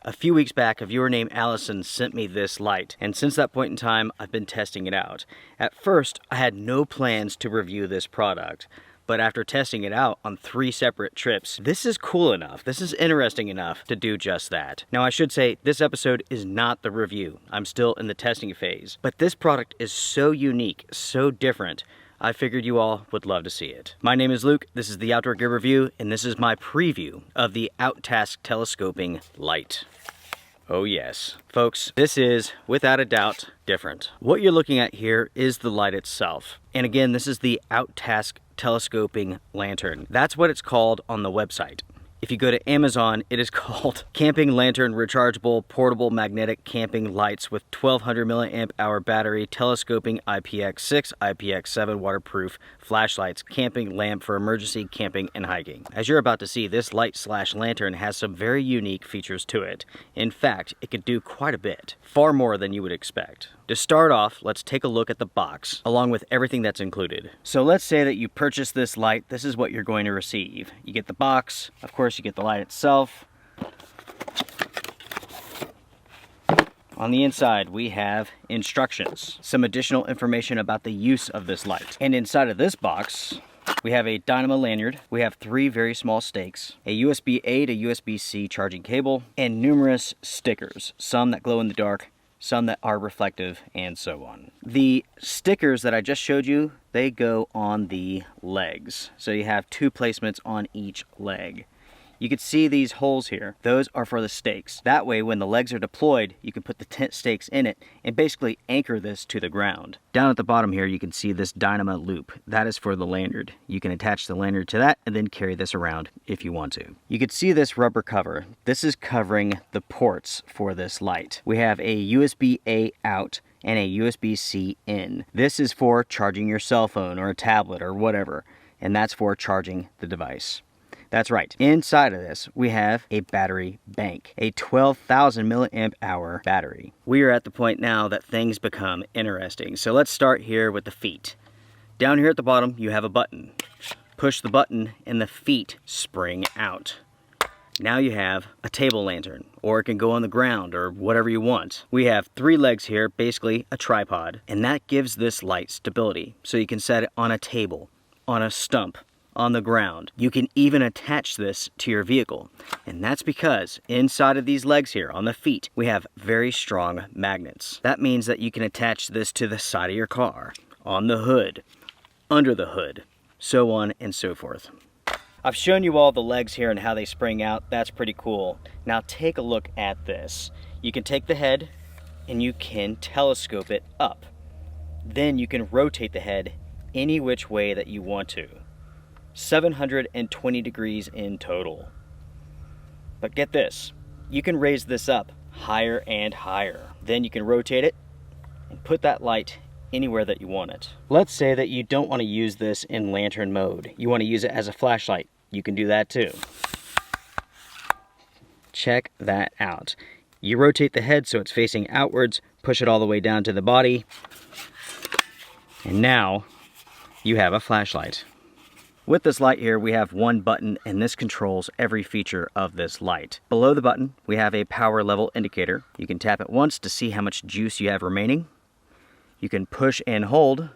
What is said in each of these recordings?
A few weeks back, a viewer named Allison sent me this light, and since that point in time, I've been testing it out. At first, I had no plans to review this product, but after testing it out on 3 separate trips, this is cool enough, this is interesting enough to do just that. Now I should say, this episode is not the review. I'm still in the testing phase. But this product is so unique, so different, I figured you all would love to see it. My name is Luke, this is the Outdoor Gear Review, and this is my preview of the OutTask Telescoping Light. Oh yes. Folks, this is, without a doubt, different. What you're looking at here is the light itself. And again, this is the OutTask Telescoping Lantern. That's what it's called on the website. If you go to Amazon, it is called Camping Lantern Rechargeable Portable Magnetic Camping Lights with 1200 milliamp hour battery, telescoping IPX6, IPX7 waterproof flashlights, camping lamp for emergency camping and hiking. As you're about to see, this light/lantern has some very unique features to it. In fact, it can do quite a bit, far more than you would expect. To start off, let's take a look at the box, along with everything that's included. So let's say that you purchase this light, this is what you're going to receive. You get the box, of course you get the light itself. On the inside, we have instructions, some additional information about the use of this light. And inside of this box, we have a dynamo lanyard, we have 3 very small stakes, a USB-A to USB-C charging cable, and numerous stickers, some that glow in the dark, some that are reflective, and so on. The stickers that I just showed you, they go on the legs. So you have 2 placements on each leg. You can see these holes here. Those are for the stakes. That way, when the legs are deployed, you can put the tent stakes in it and basically anchor this to the ground. Down at the bottom here, you can see this dynamo loop. That is for the lanyard. You can attach the lanyard to that and then carry this around if you want to. You can see this rubber cover. This is covering the ports for this light. We have a USB-A out and a USB-C in. This is for charging your cell phone or a tablet or whatever, and that's for charging the device. That's right. Inside of this, we have a battery bank, a 12,000 milliamp hour battery. We are at the point now that things become interesting. So let's start here with the feet. Down here at the bottom, you have a button. Push the button and the feet spring out. Now you have a table lantern, or it can go on the ground or whatever you want. We have 3 legs here, basically a tripod, and that gives this light stability. So you can set it on a table, on a stump, on the ground. You can even attach this to your vehicle. And that's because inside of these legs here, on the feet, we have very strong magnets. That means that you can attach this to the side of your car, on the hood, under the hood, so on and so forth. I've shown you all the legs here and how they spring out. That's pretty cool. Now take a look at this. You can take the head and you can telescope it up. Then you can rotate the head any which way that you want to. 720 degrees in total. But get this, you can raise this up higher and higher. Then you can rotate it and put that light anywhere that you want it. Let's say that you don't want to use this in lantern mode. You want to use it as a flashlight. You can do that too. Check that out. You rotate the head so it's facing outwards, push it all the way down to the body, and now you have a flashlight. With this light here, we have 1 button, and this controls every feature of this light. Below the button, we have a power level indicator. You can tap it once to see how much juice you have remaining. You can push and hold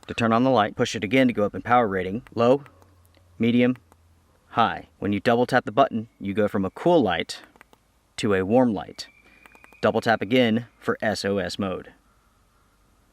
to turn on the light. Push it again to go up in power rating. Low, medium, high. When you double tap the button, you go from a cool light to a warm light. Double tap again for SOS mode.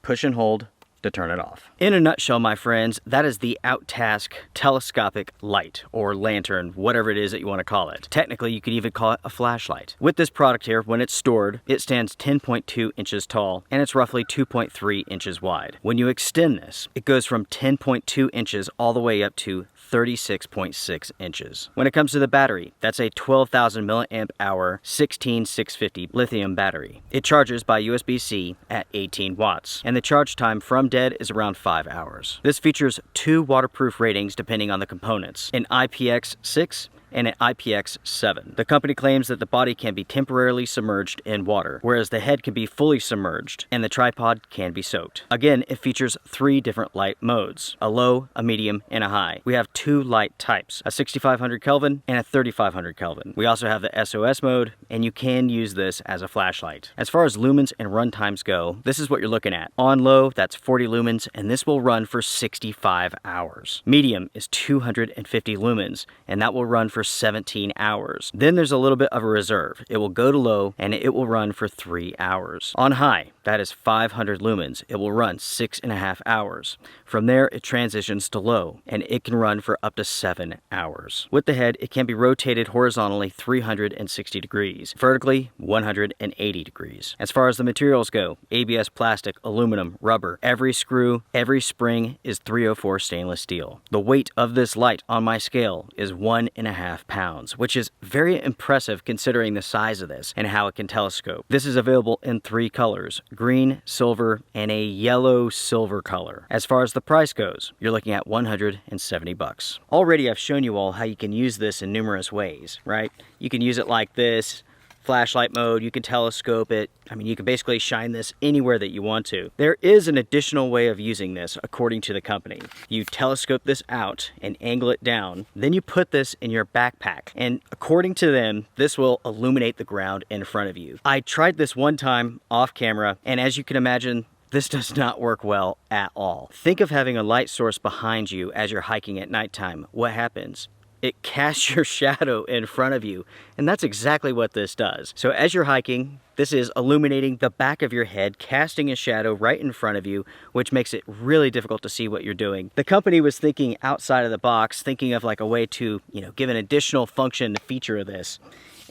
Push and hold to turn it off. In a nutshell, my friends, that is the OutTask telescopic light, or lantern, whatever it is that you want to call it. Technically, you could even call it a flashlight. With this product here, when it's stored, it stands 10.2 inches tall, and it's roughly 2.3 inches wide. When you extend this, it goes from 10.2 inches all the way up to 36.6 inches. When it comes to the battery, that's a 12,000 milliamp hour 16650 lithium battery. It charges by USB-C at 18 watts, and the charge time from dead is around 5 hours. This features 2 waterproof ratings depending on the components, an IPX6 and an IPX7. The company claims that the body can be temporarily submerged in water, whereas the head can be fully submerged and the tripod can be soaked. Again, it features 3 different light modes, a low, a medium, and a high. We have 2 light types, a 6500 Kelvin and a 3500 Kelvin. We also have the SOS mode, and you can use this as a flashlight. As far as lumens and run times go, this is what you're looking at. On low, that's 40 lumens, and this will run for 65 hours. Medium is 250 lumens, and that will run for 17 hours. Then there's a little bit of a reserve. It will go to low, and it will run for 3 hours. On high, that is 500 lumens. It will run 6.5 hours. From there, it transitions to low, and it can run for up to 7 hours. With the head, it can be rotated horizontally 360 degrees, vertically 180 degrees. As far as the materials go, ABS plastic, aluminum, rubber, every screw, every spring is 304 stainless steel. The weight of this light on my scale is 1.5 pounds, which is very impressive considering the size of this and how it can telescope. This is available in 3 colors, green, silver, and a yellow silver color. As far as the price goes, you're looking at 170 bucks. Already I've shown you all how you can use this in numerous ways, right? You can use it like this, flashlight mode, you can telescope it. I mean, you can basically shine this anywhere that you want to. There is an additional way of using this according to the company. You telescope this out and angle it down, then you put this in your backpack, and according to them, this will illuminate the ground in front of you. I tried this one time off camera, and as you can imagine, this does not work well at all. Think of having a light source behind you as you're hiking at nighttime. What happens? It casts your shadow in front of you, and that's exactly what this does. So as you're hiking, this is illuminating the back of your head, casting a shadow right in front of you, which makes it really difficult to see what you're doing. The company was thinking outside of the box, thinking of like a way to, give an additional function feature of this.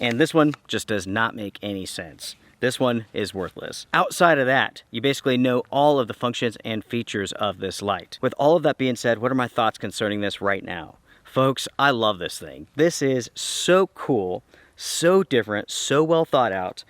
And this one just does not make any sense. This one is worthless. Outside of that, you basically know all of the functions and features of this light. With all of that being said, what are my thoughts concerning this right now? Folks, I love this thing. This is so cool, so different, so well thought out.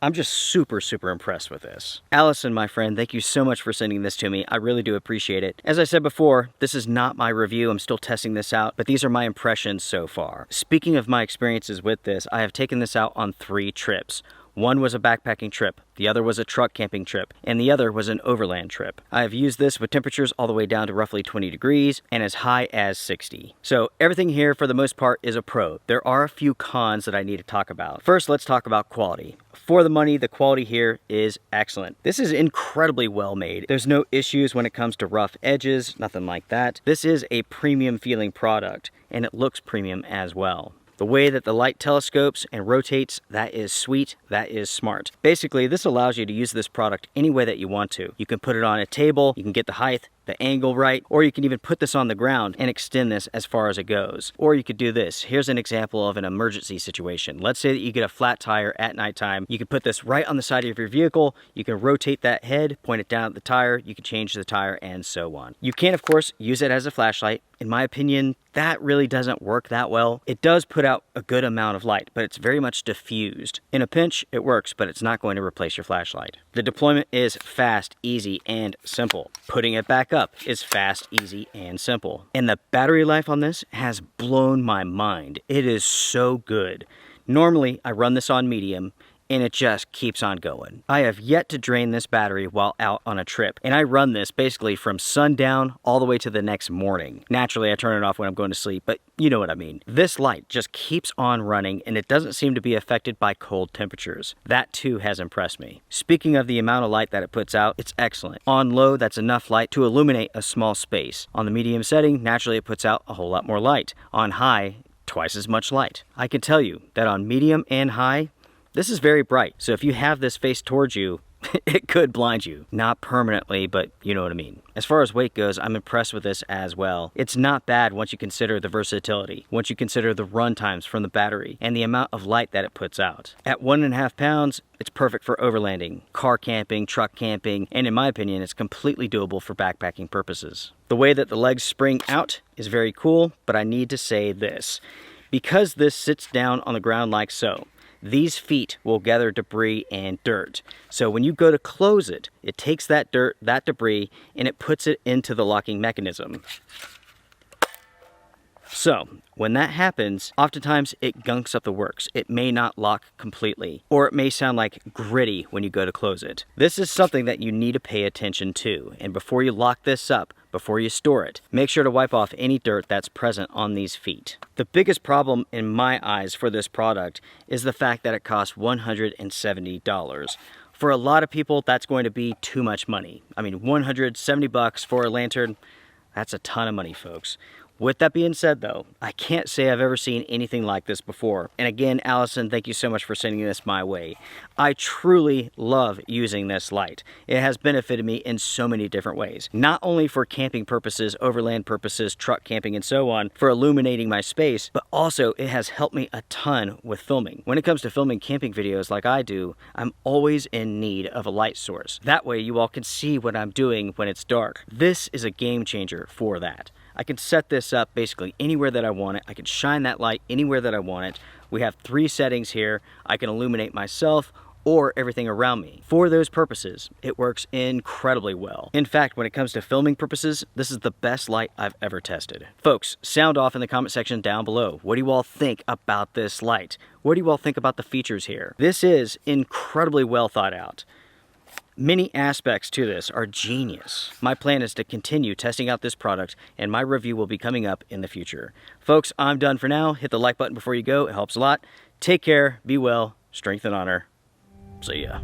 I'm just super impressed with this. Allison, my friend, thank you so much for sending this to me. I really do appreciate it. As I said before, this is not my review. I'm still testing this out, but these are my impressions so far. Speaking of my experiences with this, I have taken this out on 3 trips. One was a backpacking trip, the other was a truck camping trip, and the other was an overland trip. I have used this with temperatures all the way down to roughly 20 degrees and as high as 60. So everything here for the most part is a pro. There are a few cons that I need to talk about. First, let's talk about quality. For the money, the quality here is excellent. This is incredibly well made. There's no issues when it comes to rough edges, nothing like that. This is a premium feeling product, and it looks premium as well. The way that the light telescopes and rotates, that is sweet, that is smart. Basically, this allows you to use this product any way that you want to. You can put it on a table, you can get the height, the angle right, or you can even put this on the ground and extend this as far as it goes. Or you could do this. Here's an example of an emergency situation. Let's say that you get a flat tire at nighttime. You can put this right on the side of your vehicle. You can rotate that head, point it down at the tire. You can change the tire and so on. You can, of course, use it as a flashlight. In my opinion, that really doesn't work that well. It does put out a good amount of light, but it's very much diffused. In a pinch, it works, but it's not going to replace your flashlight. The deployment is fast, easy, and simple. Putting it back up is fast, easy, and simple. And the battery life on this has blown my mind. It is so good. Normally, I run this on medium, and it just keeps on going. I have yet to drain this battery while out on a trip, and I run this basically from sundown all the way to the next morning. Naturally, I turn it off when I'm going to sleep, but you know what I mean. This light just keeps on running, and it doesn't seem to be affected by cold temperatures. That too has impressed me. Speaking of the amount of light that it puts out, it's excellent. On low, that's enough light to illuminate a small space. On the medium setting, naturally it puts out a whole lot more light. On high, twice as much light. I can tell you that on medium and high, this is very bright, so if you have this faced towards you, it could blind you. Not permanently, but you know what I mean. As far as weight goes, I'm impressed with this as well. It's not bad once you consider the versatility, once you consider the run times from the battery, and the amount of light that it puts out. At 1.5 pounds, it's perfect for overlanding, car camping, truck camping, and in my opinion, it's completely doable for backpacking purposes. The way that the legs spring out is very cool, but I need to say this. Because this sits down on the ground like so, these feet will gather debris and dirt. So when you go to close it, it takes that dirt, that debris, and it puts it into the locking mechanism. So when that happens, oftentimes it gunks up the works. It may not lock completely, or it may sound like gritty when you go to close it. This is something that you need to pay attention to. And before you lock this up, before you store it, make sure to wipe off any dirt that's present on these feet. The biggest problem in my eyes for this product is the fact that it costs $170. For a lot of people, that's going to be too much money. I mean, 170 bucks for a lantern, that's a ton of money, folks. With that being said though, I can't say I've ever seen anything like this before. And again, Allison, thank you so much for sending this my way. I truly love using this light. It has benefited me in so many different ways. Not only for camping purposes, overland purposes, truck camping and so on, for illuminating my space, but also it has helped me a ton with filming. When it comes to filming camping videos like I do, I'm always in need of a light source. That way you all can see what I'm doing when it's dark. This is a game changer for that. I can set this up basically anywhere that I want it. I can shine that light anywhere that I want it. We have 3 settings here. I can illuminate myself or everything around me. For those purposes, it works incredibly well. In fact, when it comes to filming purposes, this is the best light I've ever tested. Folks, sound off in the comment section down below. What do you all think about this light? What do you all think about the features here? This is incredibly well thought out. Many aspects to this are genius. My plan is to continue testing out this product, and my review will be coming up in the future. Folks, I'm done for now. Hit the like button before you go. It helps a lot. Take care, be well, strength and honor. See ya.